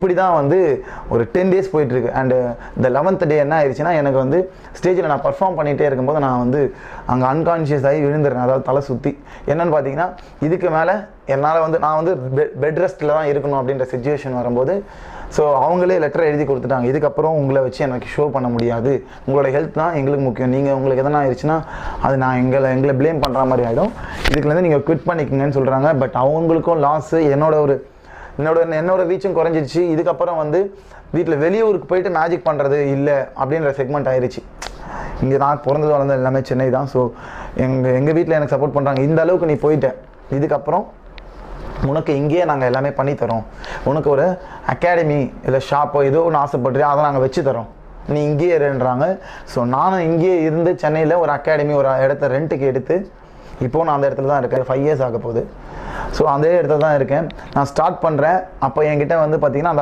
இப்படி தான் வந்து ஒரு 10 days போயிட்டுருக்கு. அண்டு இந்த 11th day என்ன ஆயிடுச்சுன்னா, எனக்கு வந்து ஸ்டேஜில் நான் பர்ஃபார்ம் பண்ணிகிட்டே இருக்கும்போது நான் வந்து அங்கே அன்கான்ஷியஸ் ஆகி விழுந்துடுறேன். அதாவது தலை சுற்றி. என்னென்னு பார்த்தீங்கன்னா, இதுக்கு மேலே என்னால் வந்து நான் வந்து பெட் ரெஸ்ட்டில் தான் இருக்கணும் அப்படின்ற சிச்சுவேஷன் வரும்போது, ஸோ அவங்களே லெட்டர் எழுதி கொடுத்துட்டாங்க. இதுக்கப்புறம் உங்களை வச்சு எனக்கு ஷோ பண்ண முடியாது, உங்களோட ஹெல்த் தான் எங்களுக்கு முக்கியம், நீங்கள் உங்களுக்கு எதனா ஆயிடுச்சுன்னா அது நான் எங்களை ப்ளேம் பண்ணுற மாதிரி ஆகிடும், இதுக்குலேருந்து நீங்கள் குவிட் பண்ணிக்கங்கன்னு சொல்கிறாங்க. பட் அவங்களுக்கும் லாஸு, என்னோட ரீச்சும் குறைஞ்சிடுச்சு. இதுக்கப்புறம் வந்து வீட்டில் வெளியூருக்கு போயிட்டு மேஜிக் பண்ணுறது இல்லை அப்படின்ற செக்மெண்ட் ஆயிடுச்சு. இங்கே நான் பிறந்தது வளர்ந்தது எல்லாமே சென்னை தான். ஸோ எங்கள் வீட்டில் எனக்கு சப்போர்ட் பண்ணுறாங்க. இந்த அளவுக்கு நீ போயிட்ட, இதுக்கப்புறம் உனக்கு இங்கேயே நாங்கள் எல்லாமே பண்ணித்தரோம், உனக்கு ஒரு அகாடமி இல்லை ஷாப்போ ஏதோ ஒன்று ஆசைப்படுறியா அதை நாங்கள் வச்சு தரோம், நீ இங்கேயே இருன்றாங்க. ஸோ நானும் இங்கேயே இருந்து சென்னையில் ஒரு அகாடமி ஒரு இடத்த ரெண்ட்டுக்கு எடுத்து இப்போது நான் அந்த இடத்துல தான் இருக்கேன். 5 years ஆக போகுது. ஸோ அதே இடத்துல தான் இருக்கேன். நான் ஸ்டார்ட் பண்ணுறேன். அப்போ என்கிட்ட வந்து பார்த்திங்கன்னா அந்த